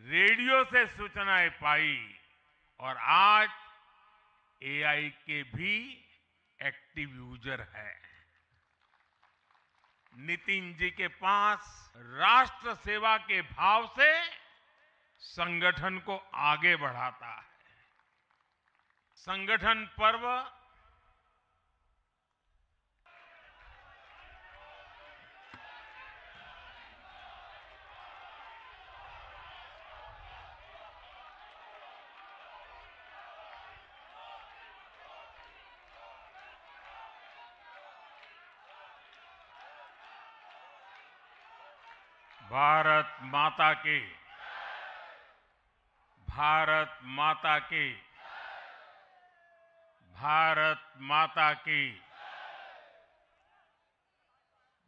Radio से सूचनाएं पाई और आज एआई के भी एक्टिव यूजर है। नितिन जी के पास राष्ट्र सेवा के भाव से संगठन को आगे बढ़ाता है। संगठन पर्व भारत माता की, भारत माता की, भारत माता की।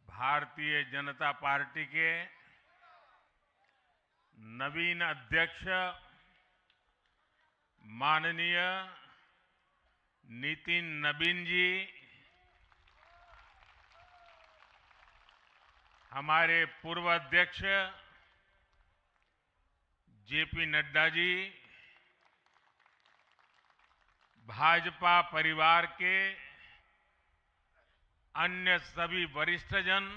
भारतीय जनता पार्टी के नवीन अध्यक्ष माननीय नितिन नबीन जी, हमारे पूर्व अध्यक्ष जेपी नड्डा जी, भाजपा परिवार के अन्य सभी वरिष्ठजन,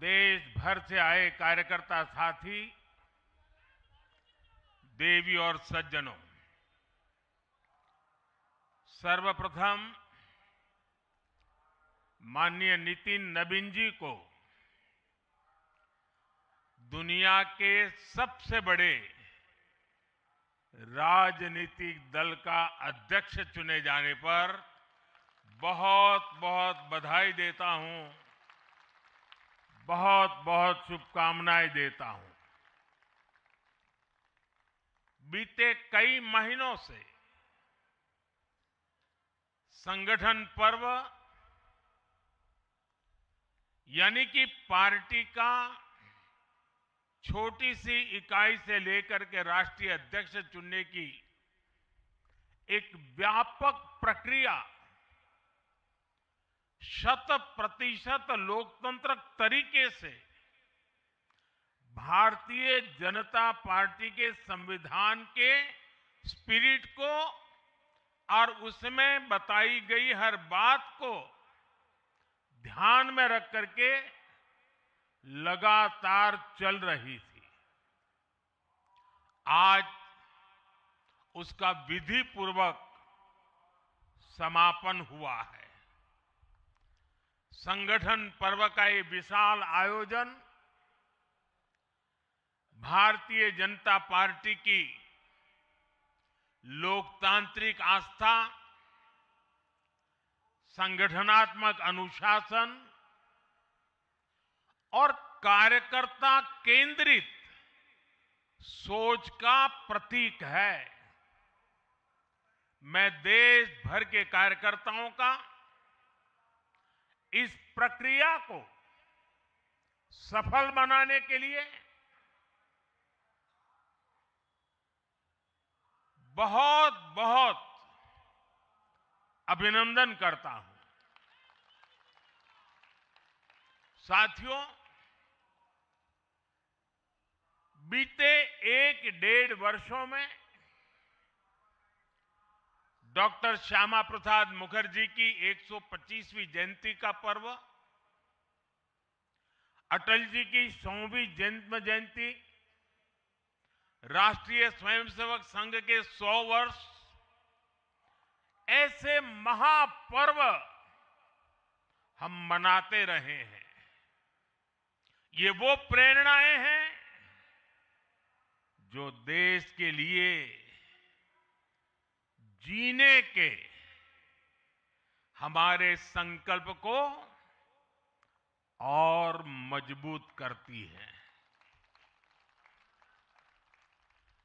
देश भर से आए कार्यकर्ता साथी, देवी और सज्जनों, सर्वप्रथम माननीय नितिन नबीन जी को दुनिया के सबसे बड़े राजनीतिक दल का अध्यक्ष चुने जाने पर बहुत बहुत बधाई देता हूं, बहुत बहुत शुभकामनाएं देता हूं। बीते कई महीनों से संगठन पर्व यानी कि पार्टी का छोटी सी इकाई से लेकर के राष्ट्रीय अध्यक्ष चुनने की एक व्यापक प्रक्रिया 100% लोकतंत्र तरीके से भारतीय जनता पार्टी के संविधान के स्पिरिट को और उसमें बताई गई हर बात को ध्यान में रख करके लगातार चल रही थी। आज उसका विधि पूर्वक समापन हुआ है। संगठन पर्व का ये विशाल आयोजन भारतीय जनता पार्टी की लोकतांत्रिक आस्था, संगठनात्मक अनुशासन और कार्यकर्ता केंद्रित सोच का प्रतीक है। मैं देश भर के कार्यकर्ताओं का इस प्रक्रिया को सफल बनाने के लिए बहुत बहुत अभिनंदन करता हूं। साथियों, बीते 1-1.5 वर्षों में डॉक्टर श्यामा प्रसाद मुखर्जी की 125वीं जयंती का पर्व, अटल जी की 100वीं जन्म जयंती, राष्ट्रीय स्वयंसेवक संघ के 100 वर्ष, ऐसे महापर्व हम मनाते रहे हैं। ये वो प्रेरणाएं हैं जो देश के लिए जीने के हमारे संकल्प को और मजबूत करती है।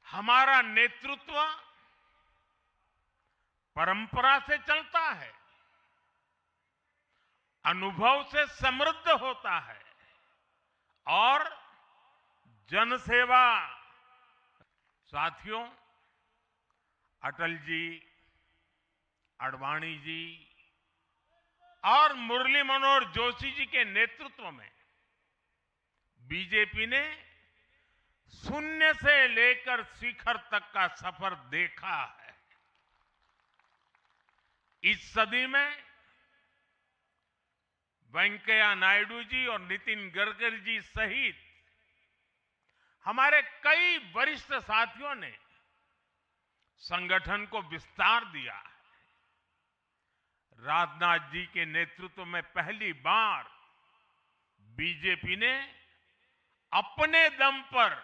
हमारा नेतृत्व परंपरा से चलता है, अनुभव से समृद्ध होता है और जनसेवा। साथियों, अटल जी, आडवाणी जी और मुरली मनोहर जोशी जी के नेतृत्व में बीजेपी ने शून्य से लेकर शिखर तक का सफर देखा है। इस सदी में वेंकैया नायडू जी और नितिन गडकरी जी सहित हमारे कई वरिष्ठ साथियों ने संगठन को विस्तार दिया है। राजनाथ जी के नेतृत्व में पहली बार बीजेपी ने अपने दम पर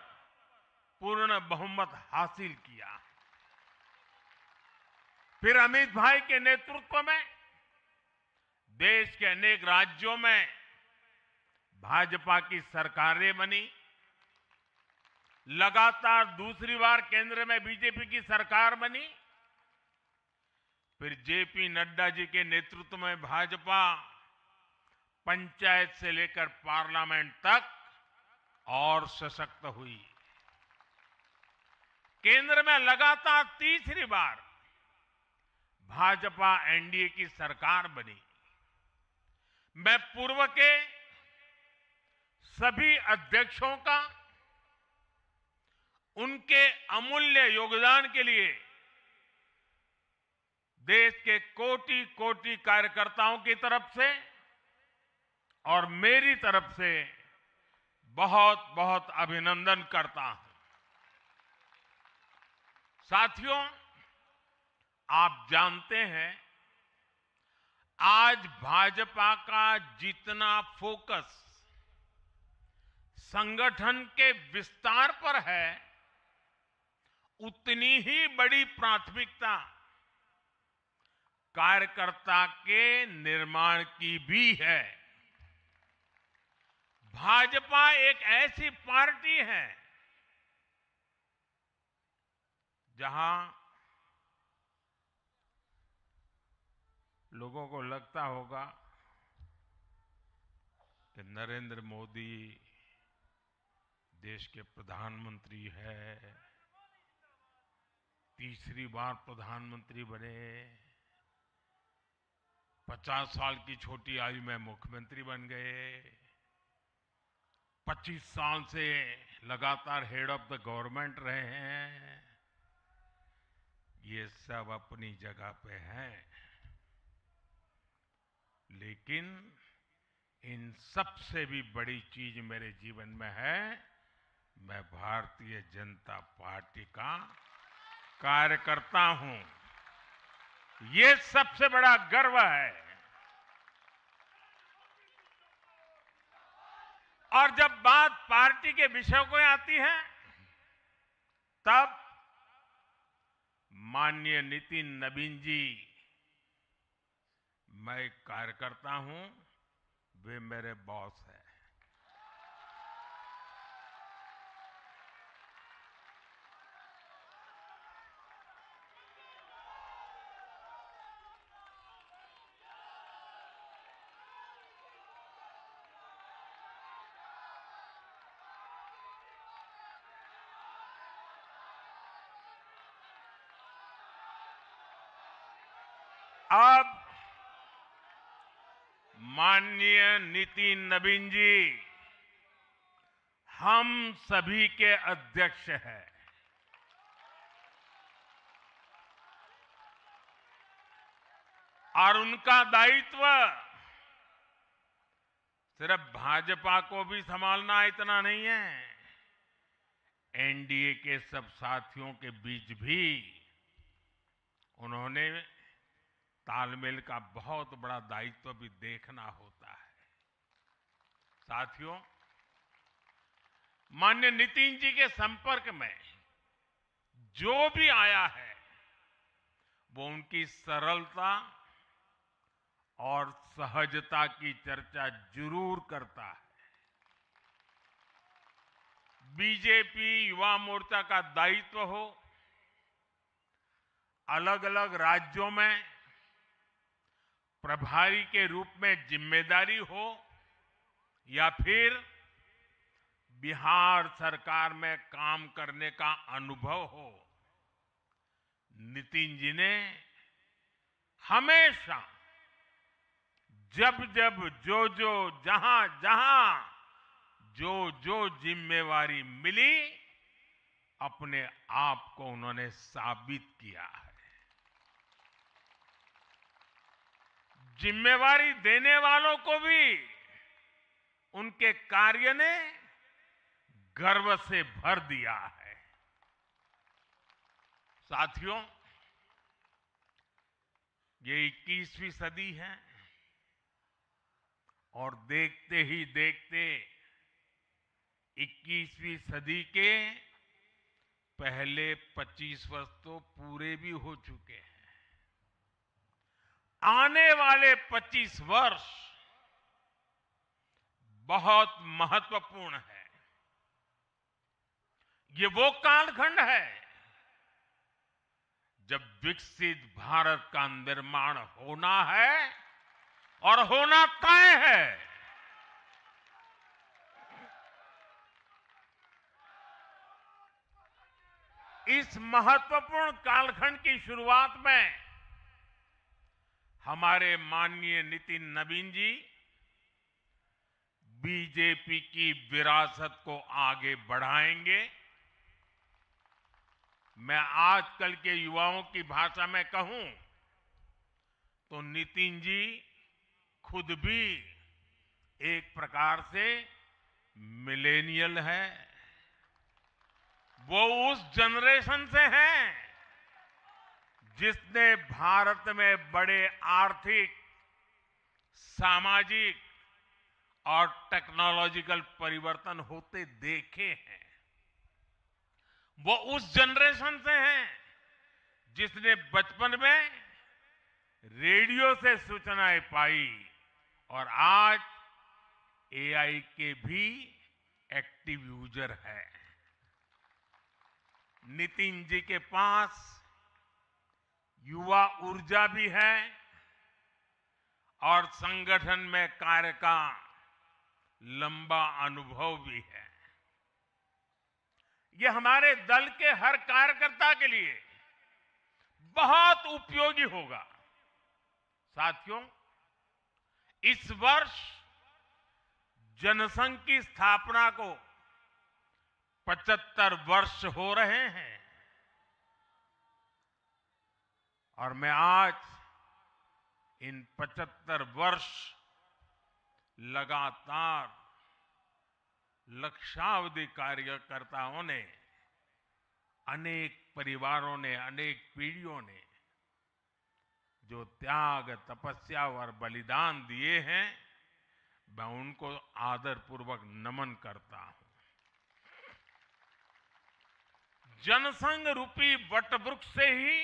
पूर्ण बहुमत हासिल किया। फिर अमित भाई के नेतृत्व में देश के अनेक राज्यों में भाजपा की सरकारें बनी। लगातार दूसरी बार केंद्र में बीजेपी की सरकार बनी। फिर जेपी नड्डा जी के नेतृत्व में भाजपा पंचायत से लेकर पार्लियामेंट तक और सशक्त हुई। केंद्र में लगातार तीसरी बार भाजपा एनडीए की सरकार बनी। मैं पूर्व के सभी अध्यक्षों का उनके अमूल्य योगदान के लिए देश के कोटि कोटि कार्यकर्ताओं की तरफ से और मेरी तरफ से बहुत बहुत अभिनंदन करता हूं। साथियों, आप जानते हैं आज भाजपा का जितना फोकस संगठन के विस्तार पर है, उतनी ही बड़ी प्राथमिकता कार्यकर्ता के निर्माण की भी है। भाजपा एक ऐसी पार्टी है जहां लोगों को लगता होगा कि नरेंद्र मोदी देश के प्रधानमंत्री है, तीसरी बार प्रधानमंत्री बने, 50 साल की छोटी आयु में मुख्यमंत्री बन गए, 25 साल से लगातार हेड ऑफ द गवर्नमेंट रहे हैं। ये सब अपनी जगह पे हैं, लेकिन इन सबसे भी बड़ी चीज मेरे जीवन में है, मैं भारतीय जनता पार्टी का कार्यकर्ता हूं। ये सबसे बड़ा गर्व है। और जब बात पार्टी के विषयों को आती है, तब माननीय नितिन नवीन जी, मैं एक कार्यकर्ता हूं, वे मेरे बॉस हैं। अब माननीय नितिन नवीन जी हम सभी के अध्यक्ष हैं। और उनका दायित्व सिर्फ भाजपा को भी संभालना इतना नहीं है, एनडीए के सब साथियों के बीच भी उन्होंने तालमेल का बहुत बड़ा दायित्व भी देखना होता है। साथियों, माननीय नितिन जी के संपर्क में जो भी आया है, वो उनकी सरलता और सहजता की चर्चा जरूर करता है। बीजेपी युवा मोर्चा का दायित्व हो, अलग अलग राज्यों में प्रभारी के रूप में जिम्मेदारी हो, या फिर बिहार सरकार में काम करने का अनुभव हो, नितिन जी ने हमेशा जब जब जहां जो जिम्मेवारी मिली, अपने आप को उन्होंने साबित किया है। जिम्मेवारी देने वालों को भी उनके कार्य ने गर्व से भर दिया है। साथियों, ये 21वीं सदी है और देखते ही देखते 21वीं सदी के पहले 25 वर्ष तो पूरे भी हो चुके हैं। आने वाले 25 वर्ष बहुत महत्वपूर्ण है। ये वो कालखंड है जब विकसित भारत का निर्माण होना है और होना तय है। इस महत्वपूर्ण कालखंड की शुरुआत में हमारे माननीय नितिन नवीन जी बीजेपी की विरासत को आगे बढ़ाएंगे। मैं आजकल के युवाओं की भाषा में कहूं तो नितिन जी खुद भी एक प्रकार से मिलेनियल है। वो उस जनरेशन से हैं जिसने भारत में बड़े आर्थिक, सामाजिक और टेक्नोलॉजिकल परिवर्तन होते देखे हैं। वो उस जनरेशन से हैं जिसने बचपन में रेडियो से सूचनाएं पाई और आज एआई के भी एक्टिव यूजर है। नितिन जी के पास युवा ऊर्जा भी है और संगठन में कार्य का लंबा अनुभव भी है। ये हमारे दल के हर कार्यकर्ता के लिए बहुत उपयोगी होगा। साथियों, इस वर्ष जनसंघ की स्थापना को 75 वर्ष हो रहे हैं और मैं आज इन 75 वर्ष लगातार लक्षावधि कार्यकर्ताओं ने, अनेक परिवारों ने, अनेक पीढ़ियों ने जो त्याग, तपस्या और बलिदान दिए हैं, मैं उनको आदरपूर्वक नमन करता हूं। जनसंघ रूपी वटवृक्ष से ही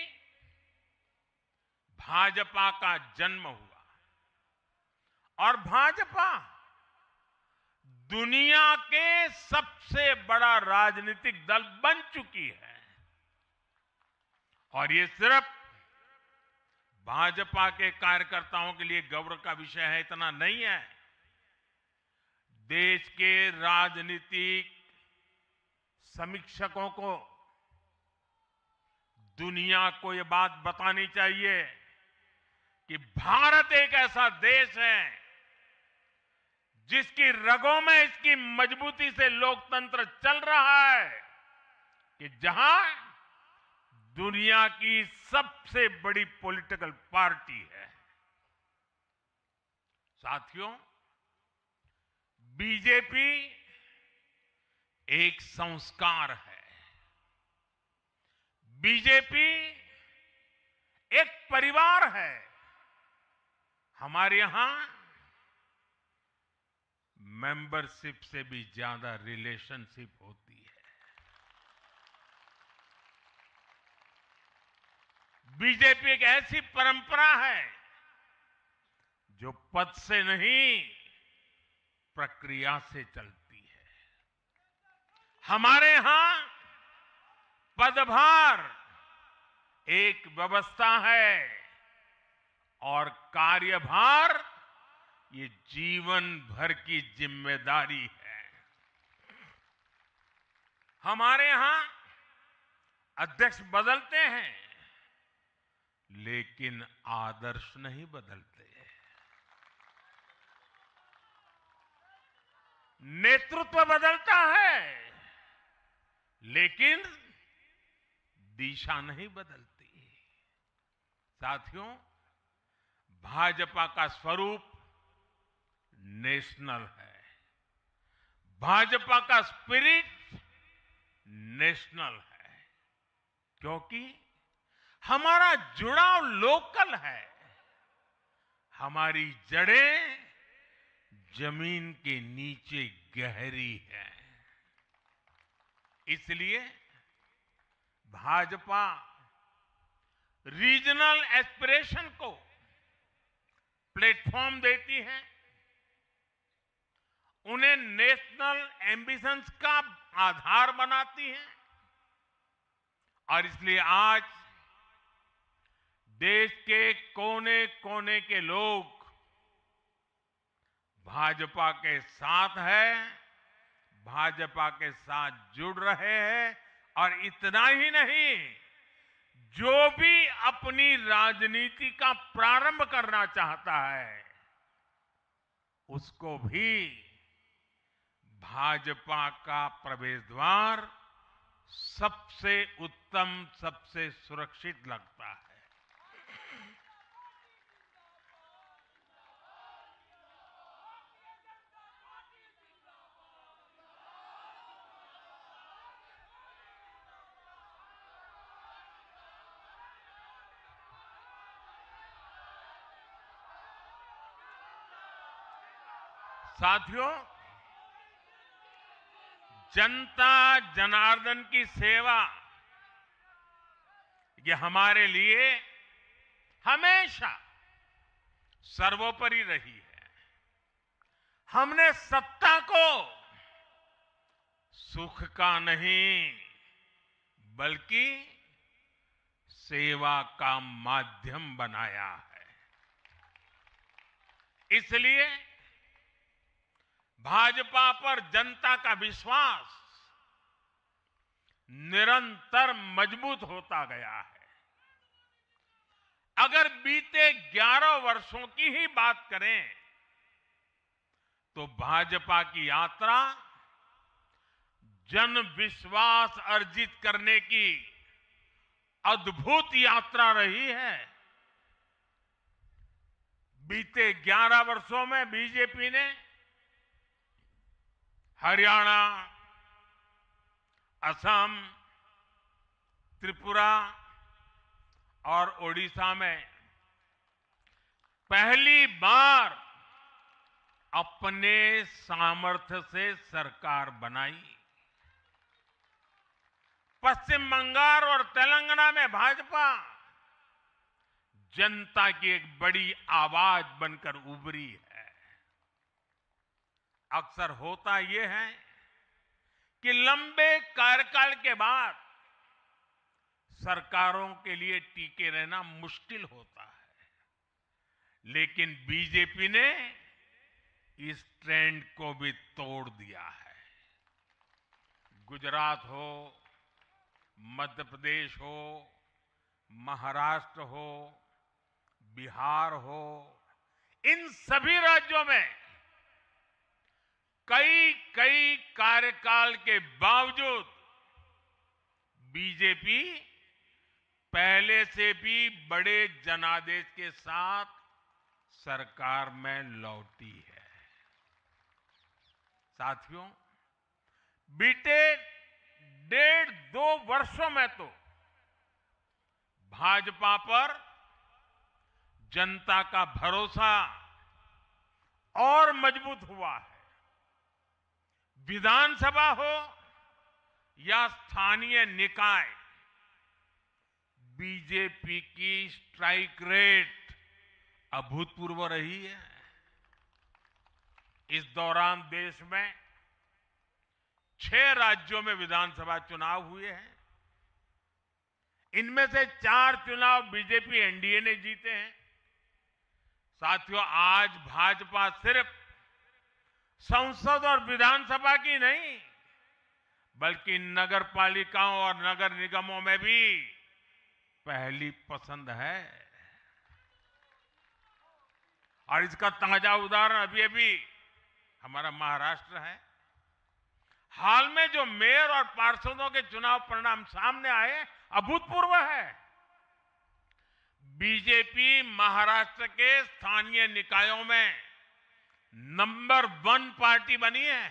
भाजपा का जन्म हुआ और भाजपा दुनिया के सबसे बड़ा राजनीतिक दल बन चुकी है। और ये सिर्फ भाजपा के कार्यकर्ताओं के लिए गौरव का विषय है इतना नहीं है। देश के राजनीतिक समीक्षकों को दुनिया को ये बात बतानी चाहिए कि भारत एक ऐसा देश है जिसकी रगों में इसकी मजबूती से लोकतंत्र चल रहा है, कि जहां दुनिया की सबसे बड़ी पॉलिटिकल पार्टी है। साथियों, बीजेपी एक संस्कार है। बीजेपी एक परिवार है। हमारे यहां मेंबरशिप से भी ज्यादा रिलेशनशिप होती है। बीजेपी एक ऐसी परंपरा है जो पद से नहीं, प्रक्रिया से चलती है। हमारे यहां पदभार एक व्यवस्था है और कार्यभार ये जीवन भर की जिम्मेदारी है। हमारे यहां अध्यक्ष बदलते हैं लेकिन आदर्श नहीं बदलते। नेतृत्व बदलता है लेकिन दिशा नहीं बदलती। साथियों, भाजपा का स्वरूप नेशनल है। भाजपा का स्पिरिट नेशनल है, क्योंकि हमारा जुड़ाव लोकल है। हमारी जड़ें जमीन के नीचे गहरी है। इसलिए भाजपा रीजनल एस्पिरेशन को प्लेटफॉर्म देती है, उन्हें नेशनल एम्बिशंस का आधार बनाती है। और इसलिए आज देश के कोने कोने के लोग भाजपा के साथ हैं, भाजपा के साथ जुड़ रहे हैं। और इतना ही नहीं, जो भी अपनी राजनीति का प्रारंभ करना चाहता है, उसको भी भाजपा का प्रवेश द्वार सबसे उत्तम, सबसे सुरक्षित लगता है। साथियों, जनता जनार्दन की सेवा ये हमारे लिए हमेशा सर्वोपरि रही है। हमने सत्ता को सुख का नहीं, बल्कि सेवा का माध्यम बनाया है। इसलिए भाजपा पर जनता का विश्वास निरंतर मजबूत होता गया है। अगर बीते 11 वर्षों की ही बात करें तो भाजपा की यात्रा जन विश्वास अर्जित करने की अद्भुत यात्रा रही है। बीते 11 वर्षों में बीजेपी ने हरियाणा, असम, त्रिपुरा और ओडिशा में पहली बार अपने सामर्थ्य से सरकार बनाई। पश्चिम बंगाल और तेलंगाना में भाजपा जनता की एक बड़ी आवाज बनकर उभरी है। अक्सर होता यह है कि लंबे कार्यकाल के बाद सरकारों के लिए टिके रहना मुश्किल होता है, लेकिन बीजेपी ने इस ट्रेंड को भी तोड़ दिया है। गुजरात हो, मध्य प्रदेश हो, महाराष्ट्र हो, बिहार हो, इन सभी राज्यों में कई कार्यकाल के बावजूद बीजेपी पहले से भी बड़े जनादेश के साथ सरकार में लौटी है। साथियों, बीते 1.5-2 वर्षों में तो भाजपा पर जनता का भरोसा और मजबूत हुआ है। विधानसभा हो या स्थानीय निकाय, बीजेपी की स्ट्राइक रेट अभूतपूर्व रही है। इस दौरान देश में 6 राज्यों में विधानसभा चुनाव हुए हैं। इनमें से 4 चुनाव बीजेपी एनडीए ने जीते हैं। साथियों, आज भाजपा सिर्फ संसद और विधानसभा की नहीं, बल्कि नगर पालिकाओं और नगर निगमों में भी पहली पसंद है। और इसका ताजा उदाहरण अभी हमारा महाराष्ट्र है। हाल में जो मेयर और पार्षदों के चुनाव परिणाम सामने आए, अभूतपूर्व है। बीजेपी महाराष्ट्र के स्थानीय निकायों में नंबर 1 पार्टी बनी है।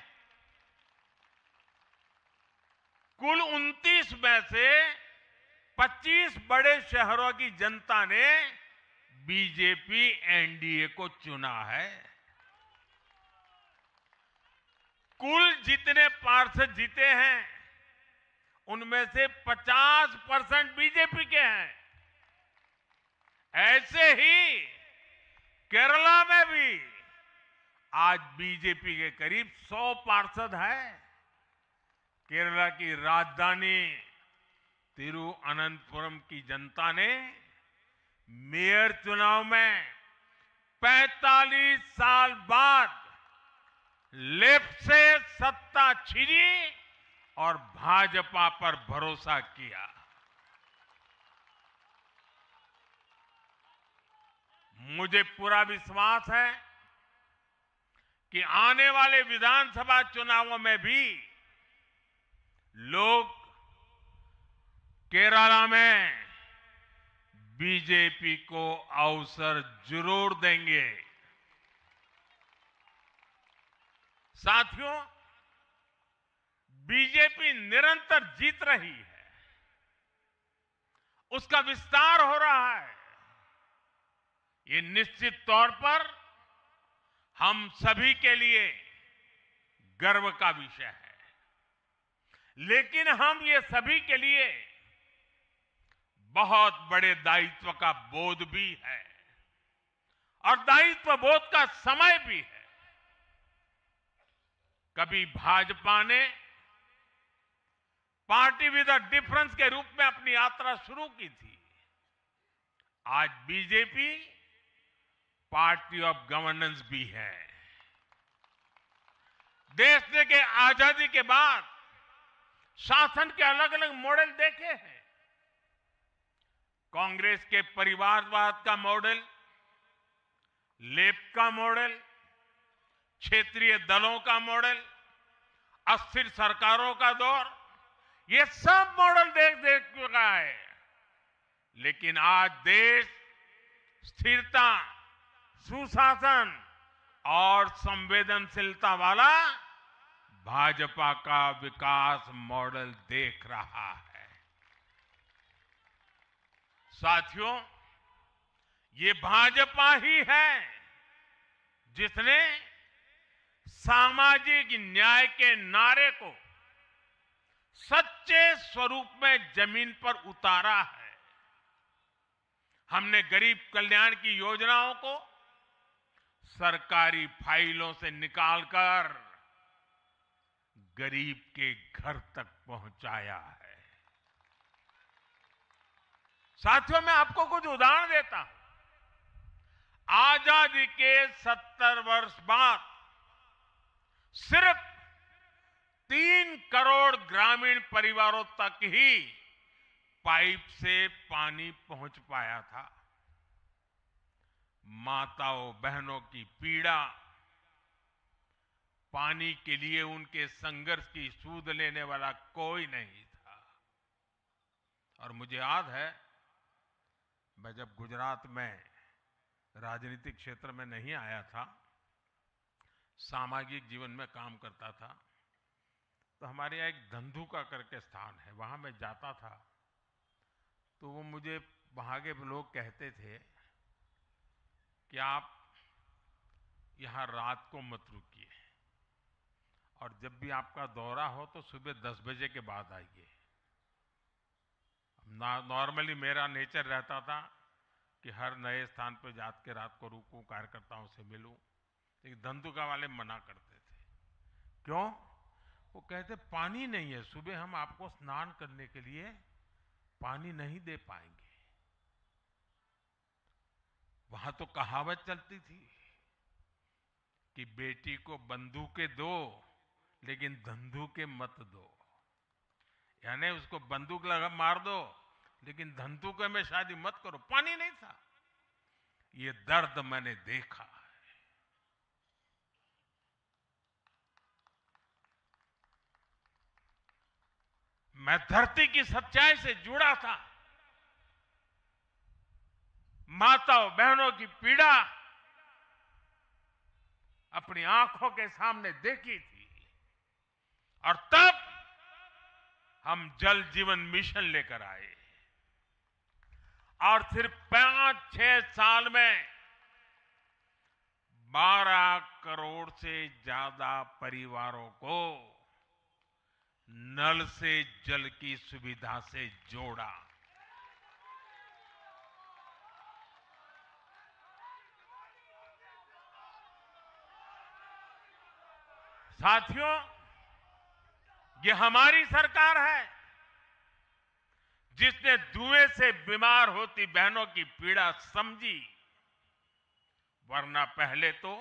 कुल 29 में से 25 बड़े शहरों की जनता ने बीजेपी एनडीए को चुना है। कुल जितने पार्षद जीते हैं उनमें से 50% बीजेपी के हैं। ऐसे ही केरला में भी आज बीजेपी के करीब 100 पार्षद हैं। केरला की राजधानी तिरुअनंतपुरम की जनता ने मेयर चुनाव में 45 साल बाद लेफ्ट से सत्ता छीनी और भाजपा पर भरोसा किया। मुझे पूरा विश्वास है कि आने वाले विधानसभा चुनावों में भी लोग केरला में बीजेपी को अवसर जरूर देंगे। साथियों, बीजेपी निरंतर जीत रही है, उसका विस्तार हो रहा है। ये निश्चित तौर पर हम सभी के लिए गर्व का विषय है। लेकिन हम ये सभी के लिए बहुत बड़े दायित्व का बोध भी है और दायित्व बोध का समय भी है। कभी भाजपा ने पार्टी विद अ डिफरेंस के रूप में अपनी यात्रा शुरू की थी। आज बीजेपी पार्टी ऑफ गवर्नेंस भी है। देश ने के आजादी के बाद शासन के अलग अलग मॉडल देखे हैं। कांग्रेस के परिवारवाद का मॉडल, लेफ्ट का मॉडल, क्षेत्रीय दलों का मॉडल, अस्थिर सरकारों का दौर, ये सब मॉडल देख चुका है। लेकिन आज देश स्थिरता, सुशासन और संवेदनशीलता वाला भाजपा का विकास मॉडल देख रहा है। साथियों, ये भाजपा ही है जिसने सामाजिक न्याय के नारे को सच्चे स्वरूप में जमीन पर उतारा है। हमने गरीब कल्याण की योजनाओं को सरकारी फाइलों से निकालकर गरीब के घर तक पहुंचाया है। साथियों, मैं आपको कुछ उदाहरण देता हूं। आजादी के 70 वर्ष बाद सिर्फ 3 करोड़ ग्रामीण परिवारों तक ही पाइप से पानी पहुंच पाया था। माताओं बहनों की पीड़ा, पानी के लिए उनके संघर्ष की सूध लेने वाला कोई नहीं था। और मुझे याद है, मैं जब गुजरात में राजनीतिक क्षेत्र में नहीं आया था, सामाजिक जीवन में काम करता था, तो हमारे यहाँ एक धंधुका करके स्थान है, वहां मैं जाता था तो वो मुझे वहां के लोग कहते थे कि आप यहां रात को मत रुकिए और जब भी आपका दौरा हो तो सुबह 10 बजे के बाद आइए। नॉर्मली मेरा नेचर रहता था कि हर नए स्थान पर जाकर रात को रुकूं, कार्यकर्ताओं से मिलूं, लेकिन धंधुका वाले मना करते थे। क्यों? वो कहते पानी नहीं है, सुबह हम आपको स्नान करने के लिए पानी नहीं दे पाएंगे। वहां तो कहावत चलती थी कि बेटी को बंदूकें दो लेकिन धंधुके मत दो, यानी उसको बंदूक लगा मार दो लेकिन धंधुके में शादी मत करो। पानी नहीं था। ये दर्द मैंने देखा है। मैं धरती की सच्चाई से जुड़ा था। माताओं बहनों की पीड़ा अपनी आंखों के सामने देखी थी और तब हम जल जीवन मिशन लेकर आए और सिर्फ 5-6 साल में 12 करोड़ से ज्यादा परिवारों को नल से जल की सुविधा से जोड़ा। साथियों, ये हमारी सरकार है जिसने धुएं से बीमार होती बहनों की पीड़ा समझी, वरना पहले तो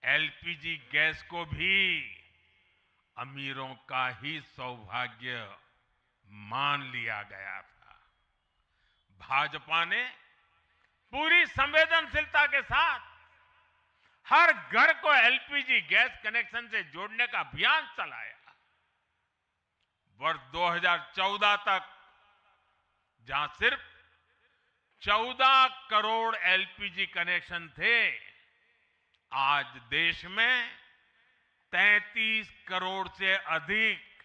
एलपीजी गैस को भी अमीरों का ही सौभाग्य मान लिया गया था। भाजपा ने पूरी संवेदनशीलता के साथ हर घर को एलपीजी गैस कनेक्शन से जोड़ने का अभियान चलाया। वर्ष 2014 तक जहां सिर्फ 14 करोड़ एलपीजी कनेक्शन थे, आज देश में 33 करोड़ से अधिक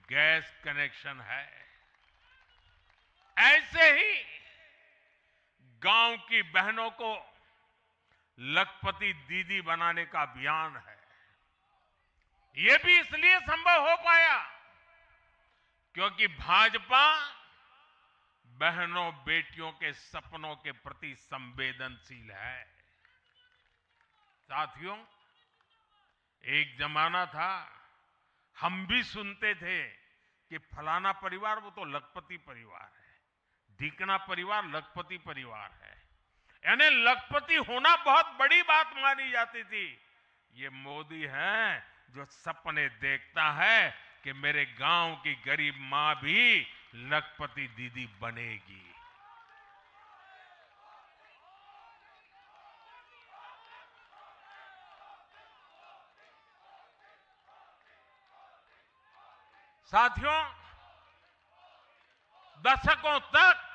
गैस कनेक्शन है। ऐसे ही गांव की बहनों को लखपति दीदी बनाने का अभियान है। यह भी इसलिए संभव हो पाया क्योंकि भाजपा बहनों बेटियों के सपनों के प्रति संवेदनशील है। साथियों, एक जमाना था हम भी सुनते थे कि फलाना परिवार वो तो लखपति परिवार है, ढीकना परिवार लखपति परिवार है, यानी लखपति होना बहुत बड़ी बात मानी जाती थी। ये मोदी है जो सपने देखता है कि मेरे गांव की गरीब मां भी लखपति दीदी बनेगी। साथियों, दशकों तक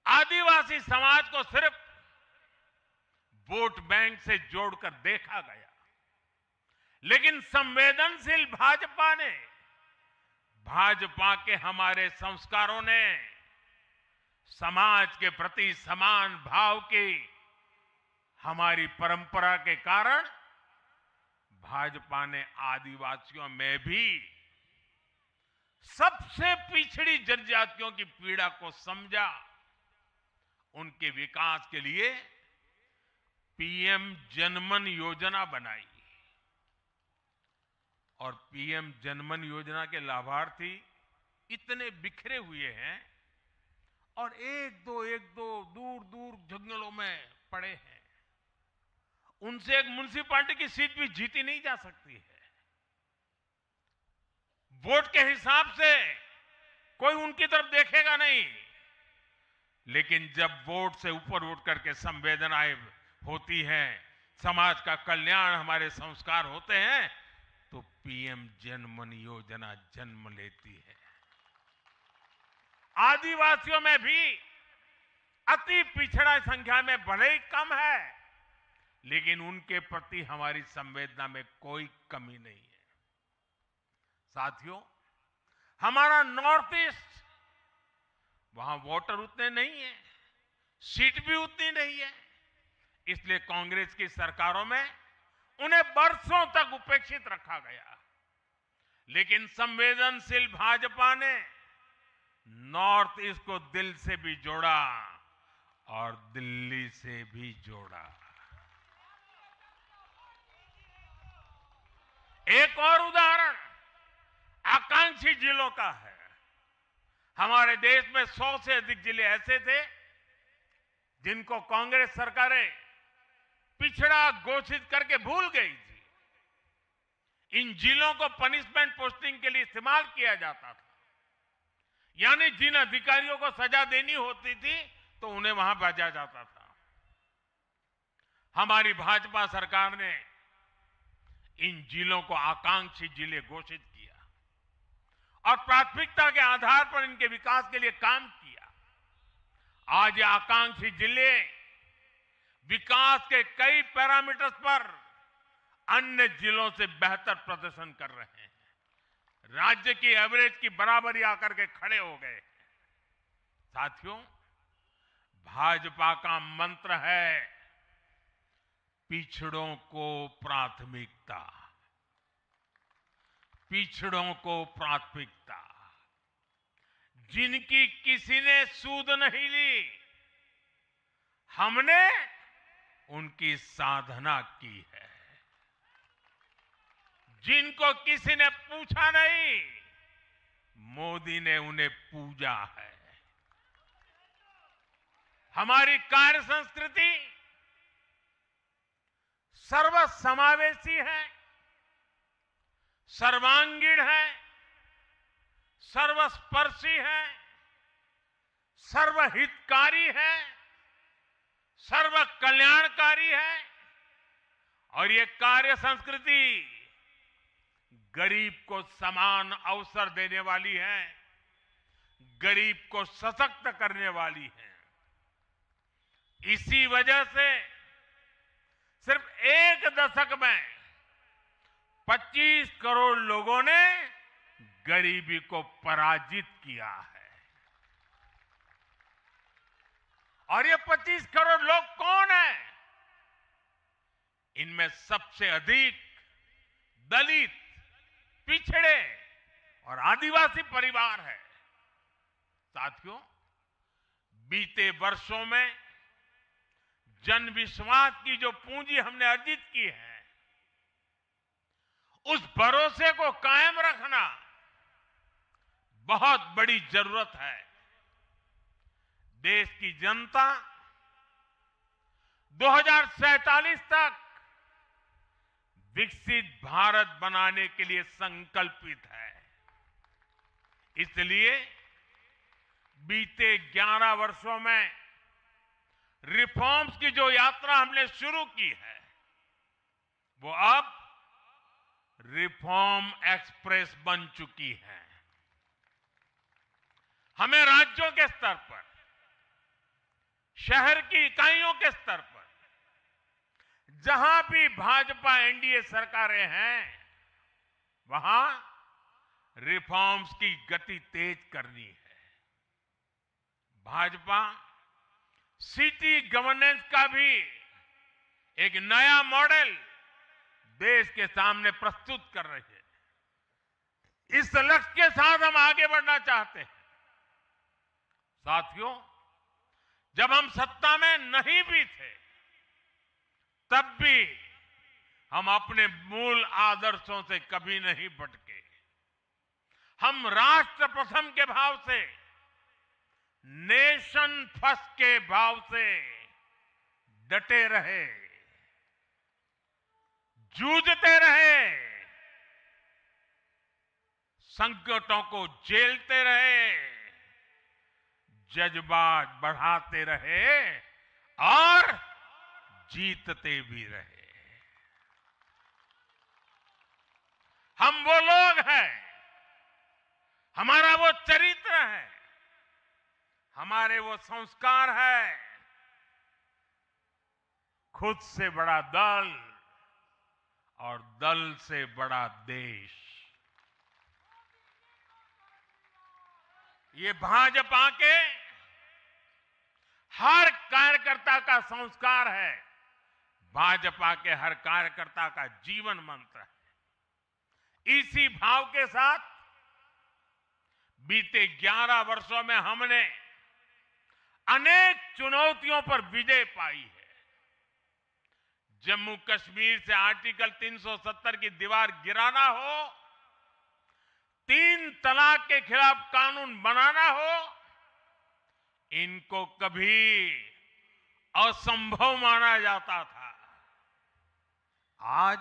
आदिवासी समाज को सिर्फ वोट बैंक से जोड़कर देखा गया, लेकिन संवेदनशील भाजपा ने, भाजपा के हमारे संस्कारों ने समाज के प्रति समान भाव की हमारी परंपरा के कारण भाजपा ने आदिवासियों में भी सबसे पिछड़ी जनजातियों की पीड़ा को समझा। उनके विकास के लिए पीएम जनमन योजना बनाई और पीएम जनमन योजना के लाभार्थी इतने बिखरे हुए हैं और एक दो दूर दूर जंगलों में पड़े हैं। उनसे एक म्युनिसिपैलिटी की सीट भी जीती नहीं जा सकती है। वोट के हिसाब से कोई उनकी तरफ देखेगा नहीं, लेकिन जब वोट से ऊपर उठ करके संवेदनाएं होती हैं, समाज का कल्याण हमारे संस्कार होते हैं, तो पीएम जनमन योजना जन्म लेती है। आदिवासियों में भी अति पिछड़ा संख्या में भले ही कम है, लेकिन उनके प्रति हमारी संवेदना में कोई कमी नहीं है। साथियों, हमारा नॉर्थ ईस्ट, वहां वोटर उतने नहीं है, सीट भी उतनी नहीं है, इसलिए कांग्रेस की सरकारों में उन्हें वर्षों तक उपेक्षित रखा गया। लेकिन संवेदनशील भाजपा ने नॉर्थ ईस्ट को दिल से भी जोड़ा और दिल्ली से भी जोड़ा। एक और उदाहरण आकांक्षी जिलों का है। हमारे देश में 100 से अधिक जिले ऐसे थे जिनको कांग्रेस सरकारें पिछड़ा घोषित करके भूल गई थी। इन जिलों को पनिशमेंट पोस्टिंग के लिए इस्तेमाल किया जाता था, यानी जिन अधिकारियों को सजा देनी होती थी तो उन्हें वहां भेजा जाता था। हमारी भाजपा सरकार ने इन जिलों को आकांक्षी जिले घोषित किया और प्राथमिकता के आधार पर इनके विकास के लिए काम किया। आज ये आकांक्षी जिले विकास के कई पैरामीटर्स पर अन्य जिलों से बेहतर प्रदर्शन कर रहे हैं, राज्य की एवरेज की बराबरी आकर के खड़े हो गए। साथियों, भाजपा का मंत्र है पिछड़ों को प्राथमिकता, पिछड़ों को प्राथमिकता। जिनकी किसी ने सूध नहीं ली, हमने उनकी साधना की है। जिनको किसी ने पूछा नहीं, मोदी ने उन्हें पूजा है। हमारी कार्य संस्कृति सर्वसमावेशी है, सर्वांगीण है, सर्वस्पर्शी है, सर्वहितकारी है, सर्व कल्याणकारी है। और ये कार्य संस्कृति गरीब को समान अवसर देने वाली है, गरीब को सशक्त करने वाली है। इसी वजह से सिर्फ एक दशक में 25 करोड़ लोगों ने गरीबी को पराजित किया है। और ये 25 करोड़ लोग कौन हैं? इनमें सबसे अधिक दलित, पिछड़े और आदिवासी परिवार है। साथियों, बीते वर्षों में जन विश्वास की जो पूंजी हमने अर्जित की है, उस भरोसे को कायम रखना बहुत बड़ी जरूरत है। देश की जनता 2047 तक विकसित भारत बनाने के लिए संकल्पित है। इसलिए बीते 11 वर्षों में रिफॉर्म्स की जो यात्रा हमने शुरू की है, वो अब रिफॉर्म एक्सप्रेस बन चुकी है। हमें राज्यों के स्तर पर, शहर की इकाइयों के स्तर पर, जहां भी भाजपा एनडीए सरकारें हैं, वहां रिफॉर्म्स की गति तेज करनी है। भाजपा सिटी गवर्नेंस का भी एक नया मॉडल देश के सामने प्रस्तुत कर रही है। इस लक्ष्य के साथ हम आगे बढ़ना चाहते हैं। साथियों, जब हम सत्ता में नहीं भी थे, तब भी हम अपने मूल आदर्शों से कभी नहीं भटके। हम राष्ट्र प्रथम के भाव से, नेशन फर्स्ट के भाव से डटे रहे, जूझते रहे, संकटों को झेलते रहे, जज्बात बढ़ाते रहे और जीतते भी रहे। हम वो लोग हैं, हमारा वो चरित्र है, हमारे वो संस्कार है। खुद से बड़ा दल और दल से बड़ा देश, ये भाजपा के हर कार्यकर्ता का संस्कार है, भाजपा के हर कार्यकर्ता का जीवन मंत्र है। इसी भाव के साथ बीते 11 वर्षों में हमने अनेक चुनौतियों पर विजय पाई है। जम्मू कश्मीर से आर्टिकल 370 की दीवार गिराना हो, 3 तलाक के खिलाफ कानून बनाना हो, इनको कभी असंभव माना जाता था। आज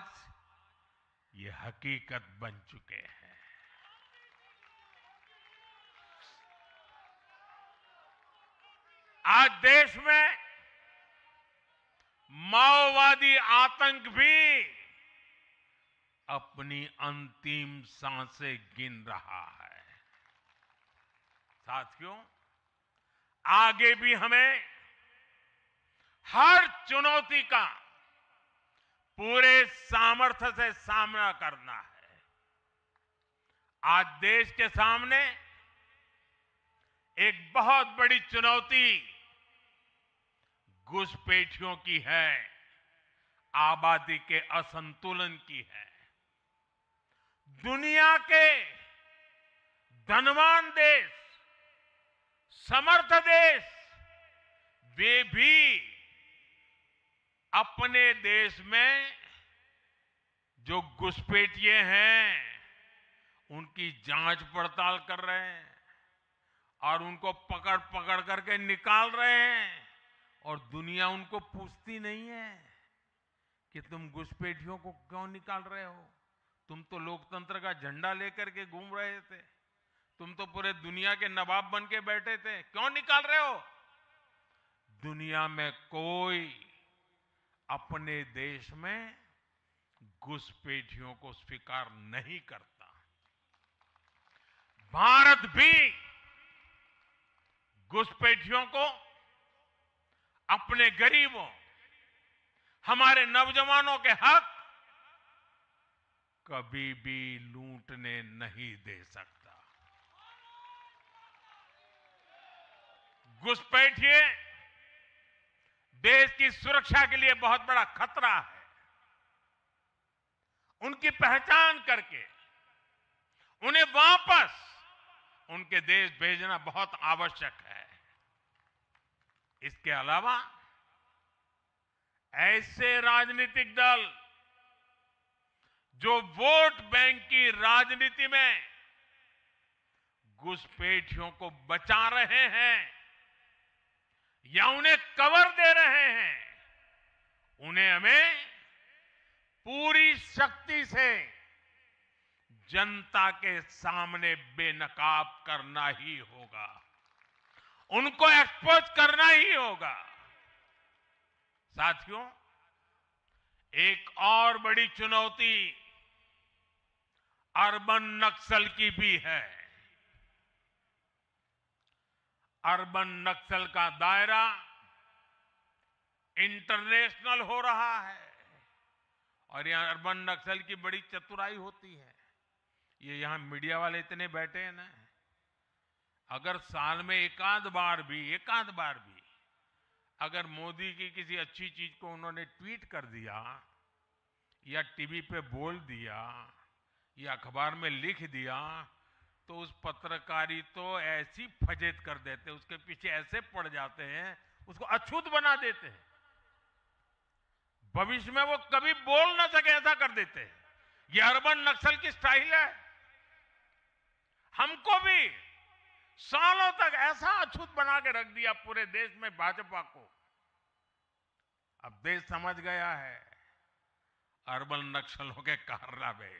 ये हकीकत बन चुके हैं। आज देश में माओवादी आतंक भी अपनी अंतिम सांसें गिन रहा है। साथियों, आगे भी हमें हर चुनौती का पूरे सामर्थ्य से सामना करना है। आज देश के सामने एक बहुत बड़ी चुनौती घुसपैठियों की है, आबादी के असंतुलन की है। दुनिया के धनवान देश, समर्थ देश, वे भी अपने देश में जो घुसपैठिए हैं उनकी जांच पड़ताल कर रहे हैं और उनको पकड़ पकड़ करके निकाल रहे हैं, और दुनिया उनको पूछती नहीं है कि तुम घुसपैठियों को क्यों निकाल रहे हो। तुम तो लोकतंत्र का झंडा लेकर के घूम रहे थे, तुम तो पूरे दुनिया के नवाब बन के बैठे थे, क्यों निकाल रहे हो। दुनिया में कोई अपने देश में घुसपैठियों को स्वीकार नहीं करता। भारत भी घुसपैठियों को अपने गरीबों, हमारे नौजवानों के हक कभी भी लूटने नहीं दे सकता। घुसपैठिए देश की सुरक्षा के लिए बहुत बड़ा खतरा है। उनकी पहचान करके उन्हें वापस उनके देश भेजना बहुत आवश्यक है। इसके अलावा ऐसे राजनीतिक दल जो वोट बैंक की राजनीति में घुसपैठियों को बचा रहे हैं या उन्हें कवर दे रहे हैं, उन्हें हमें पूरी शक्ति से जनता के सामने बेनकाब करना ही होगा, उनको एक्सपोज करना ही होगा। साथियों, एक और बड़ी चुनौती अर्बन नक्सल की भी है। अर्बन नक्सल का दायरा इंटरनेशनल हो रहा है और यहां अर्बन नक्सल की बड़ी चतुराई होती है। ये यहां मीडिया वाले इतने बैठे हैं ना, अगर साल में एकाध बार भी अगर मोदी की किसी अच्छी चीज को उन्होंने ट्वीट कर दिया या टीवी पे बोल दिया या अखबार में लिख दिया, तो उस पत्रकारी तो ऐसी फजेत कर देते, उसके पीछे ऐसे पड़ जाते हैं, उसको अछूत बना देते हैं, भविष्य में वो कभी बोल ना सके ऐसा कर देते हैं। ये अर्बन नक्सल की स्टाइल है। हमको भी सालों तक ऐसा अछूत बना के रख दिया पूरे देश में भाजपा को। अब देश समझ गया है अर्बन नक्सलों के कारनामे।